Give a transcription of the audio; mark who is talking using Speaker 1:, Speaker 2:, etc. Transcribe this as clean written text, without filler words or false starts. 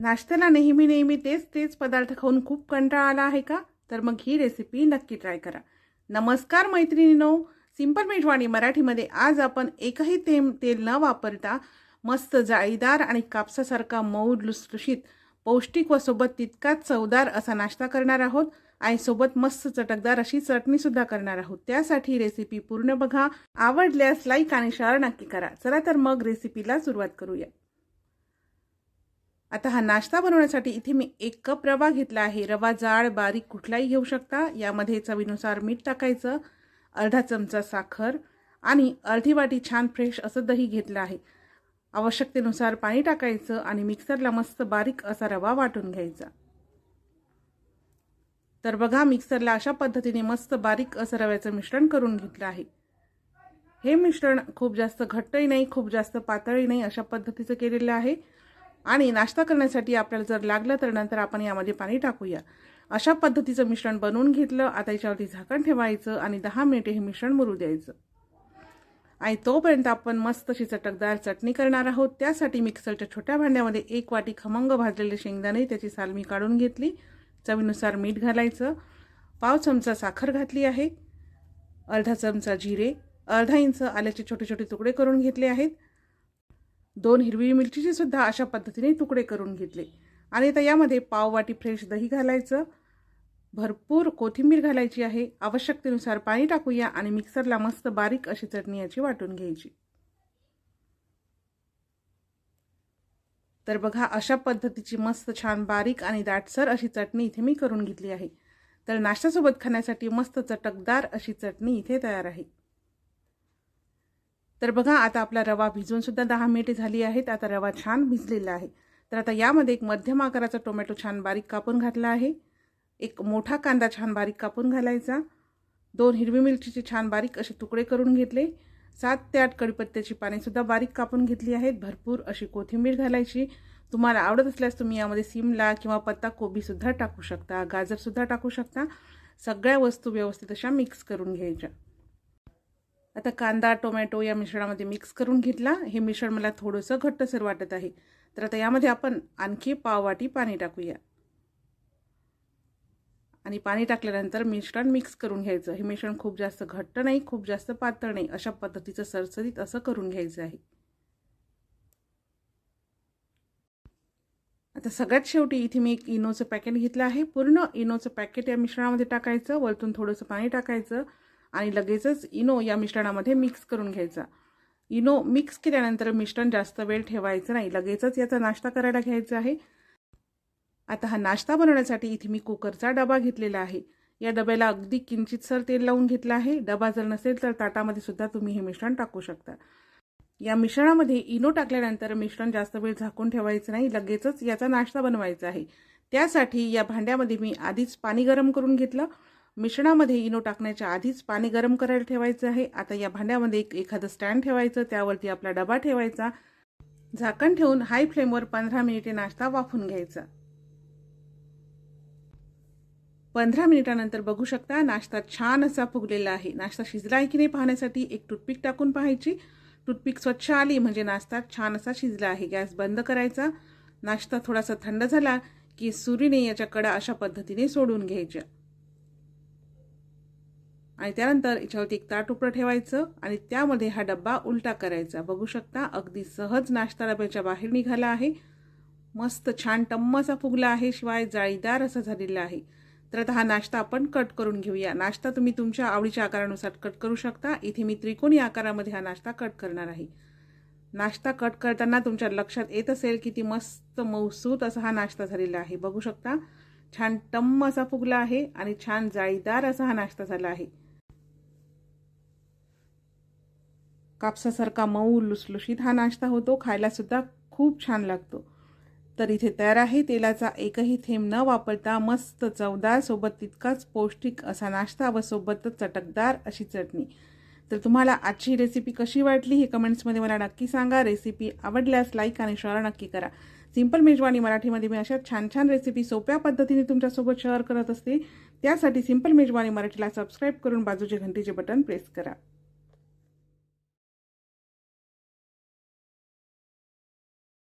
Speaker 1: नाश्त्याला नेहमी तेच पदार्थ खाऊन खूप कंटाळा आला आहे का? तर मग ही रेसिपी नक्की ट्राय करा। नमस्कार मैत्रिणींनो, सिंपल मेजवानी मराठीमध्ये आज आपण एकही तेल न वापरता मस्त जाळीदार आणि कापसासारखा मऊ लुसलुशीत पौष्टिक व सोबत तितकाच चवदार असा नाश्ता करणार आहोत आणि सोबत मस्त चटकदार अशी चटणी सुद्धा करणार आहोत। त्यासाठी रेसिपी पूर्ण बघा, आवडल्यास लाईक आणि शेअर नक्की करा। चला तर मग रेसिपीला सुरुवात करूया। आता हा नाश्ता बनवण्यासाठी इथे मी 1 कप रवा घेतला आहे। रवा जाड बारीक कुठलाही घेऊ शकता। यामध्ये चवीनुसार मीठ टाकायचं, अर्धा चमचा साखर आणि अर्धी वाटी छान फ्रेश असं दही घेतलं आहे। आवश्यकतेनुसार पाणी टाकायचं आणि मिक्सरला मस्त बारीक असा रवा वाटून घ्यायचा। तर बघा, मिक्सरला अशा पद्धतीने मस्त बारीक असं रव्याचं मिश्रण करून घेतलं आहे। हे मिश्रण खूप जास्त घट्टही नाही, खूप जास्त पातळही नाही, अशा पद्धतीचं केलेलं आहे। आणि नाश्ता करण्यासाठी आपल्याला जर लागलं तर नंतर आपण यामध्ये पाणी टाकूया। अशा पद्धतीचं मिश्रण बनवून घेतलं। आता याच्यावरती झाकण ठेवायचं आणि 10 मिनिटे हे मिश्रण मुरू द्यायचं। आणि तोपर्यंत आपण मस्त अशी चटकदार चटणी करणार आहोत। त्यासाठी मिक्सरच्या छोट्या भांड्यामध्ये 1 वाटी खमंग भाजलेले शेंगदाणे, त्याची साल मी काढून घेतली, चवीनुसार मीठ घालायचं, पाव चमचा साखर घातली आहे, अर्धा चमचा जिरे, अर्धा इंच आल्याचे छोटे छोटे तुकडे करून घेतले आहेत, 2 हिरवी मिरचीचे सुद्धा अशा पद्धतीने तुकडे करून घेतले। आणि आता यामध्ये पाव वाटी फ्रेश दही घालायचं, भरपूर कोथिंबीर घालायची आहे, आवश्यकतेनुसार पाणी टाकूया आणि मिक्सरला मस्त बारीक अशी चटणी याची वाटून घ्यायची। तर बघा, अशा पद्धतीची मस्त छान बारीक आणि दाटसर अशी चटणी इथे मी करून घेतली आहे। तर नाश्त्यासोबत खाण्यासाठी मस्त चटकदार अशी चटणी इथे तयार आहे। तर बघा, आता आपला रवा भिजून सुद्धा 10 मिनिटे झाली आहेत। आता रवा छान भिजलेला आहे। तर आता यामध्ये 1 मध्यम आकाराचा टोमॅटो छान बारीक कापून घातला आहे, 1 मोठा कांदा छान बारीक कापून घालायचा, 2 हिरवी मिरचीचे छान बारीक असे तुकडे करून घेतले, 7 ते 8 कढीपत्त्याची पाने सुद्धा बारीक कापून घेतली आहेत, भरपूर अशी कोथिंबीर घालायची। तुम्हाला आवडत असल्यास तुम्ही यामध्ये सिमला किंवा पत्ता कोबी सुद्धा टाकू शकता, गाजर सुद्धा टाकू शकता। सगळ्या वस्तू व्यवस्थित अशा मिक्स करून घ्यायच्या। आता कांदा टोमॅटो या मिश्रणामध्ये मिक्स करून घेतला। हे मिश्रण मला थोडंसं घट्टसर वाटत आहे। तर आता यामध्ये आपण आणखी पाव वाटी पाणी टाकूया आणि पाणी टाकल्यानंतर मिश्रण मिक्स करून घ्यायचं। हे मिश्रण खूप जास्त घट्ट नाही, खूप जास्त पातळ नाही, अशा पद्धतीचं सरसरीत असं करून घ्यायचं आहे। आता सगळ्यात शेवटी इथे मी 1 इनोचं पॅकेट घेतलं आहे। पूर्ण इनोचं पॅकेट या मिश्रणामध्ये टाकायचं, वरतून थोडंसं पाणी टाकायचं आणि लगेचच इनो या मिश्रणामध्ये मिक्स करून घ्यायचा। इनो मिक्स केल्यानंतर मिश्रण जास्त वेळ ठेवायचं नाही, लगेचच याचा नाश्ता करायला घ्यायचा आहे। आता हा नाश्ता बनवण्यासाठी इथे मी कुकरचा डबा घेतलेला आहे। या डब्याला अगदी किंचितसर तेल लावून घेतलं आहे। डबा जर नसेल तर ताटामध्ये सुद्धा तुम्ही हे मिश्रण टाकू शकता। या मिश्रणामध्ये इनो टाकल्यानंतर मिश्रण जास्त वेळ झाकून ठेवायचं नाही, लगेचच याचा नाश्ता बनवायचा आहे। त्यासाठी या भांड्यामध्ये मी आधीच पाणी गरम करून घेतलं। मिश्रणामध्ये इनो टाकण्याच्या आधीच पाणी गरम करायला ठेवायचं आहे। आता या भांड्यामध्ये एखादं स्टँड ठेवायचं, त्यावरती आपला डबा ठेवायचा, झाकण ठेवून हाय फ्लेमवर 15 मिनिटे नाश्ता वाफून घ्यायचा। 15 मिनिटानंतर बघू शकता नाश्ता छान असा फुगलेला आहे। नाश्ता शिजला आहे की नाही पाहण्यासाठी 1 टूथपिक टाकून पाहायची। टूथपिक स्वच्छ आली म्हणजे नाश्ता छान असा शिजला आहे। गॅस बंद करायचा। नाश्ता थोडासा थंड झाला की सुरीने याच्या कडा अशा पद्धतीने सोडून घ्यायच्या आणि त्यानंतर याच्यावरती 1 ताट उपडं ठेवायचं आणि त्यामध्ये हा डब्बा उलटा करायचा। बघू शकता अगदी सहज नाश्ता डब्याच्या बाहेर निघाला आहे। मस्त छान टम्म असा फुगला आहे, शिवाय जाळीदार असा झालेला आहे। तर आता हा नाश्ता आपण कट करून घेऊया। नाश्ता तुम्ही तुमच्या आवडीच्या आकारानुसार कट करू शकता। इथे मी त्रिकोणी आकारामध्ये हा नाश्ता कट करणार आहे। नाश्ता कट करताना तुमच्या लक्षात येत असेल किती मस्त मऊसूत असा हा नाश्ता झालेला आहे। बघू शकता छान टम्म असा फुगला आहे आणि छान जाळीदार असा हा नाश्ता झाला आहे। कापसासारखा मऊ लुसलुशीत हा नाश्ता होतो, खायला सुद्धा खूप छान लागतो। तर इथे तयार आहे तेलाचा एकही थेंब न वापरता मस्त चवदार सोबत तितकाच पौष्टिक असा नाश्ता व सोबतच चटकदार अशी चटणी। तर तुम्हाला आजची रेसिपी कशी वाटली हे कमेंट्समध्ये मला नक्की सांगा। रेसिपी आवडल्यास लाईक आणि शेअर नक्की करा। सिंपल मेजवानी मराठीमध्ये मी अशा छान छान रेसिपी सोप्या पद्धतीने तुमच्यासोबत शेअर करत असते। त्यासाठी सिंपल मेजवानी मराठीला सबस्क्राईब करून बाजूचे घंटीचे बटन प्रेस करा।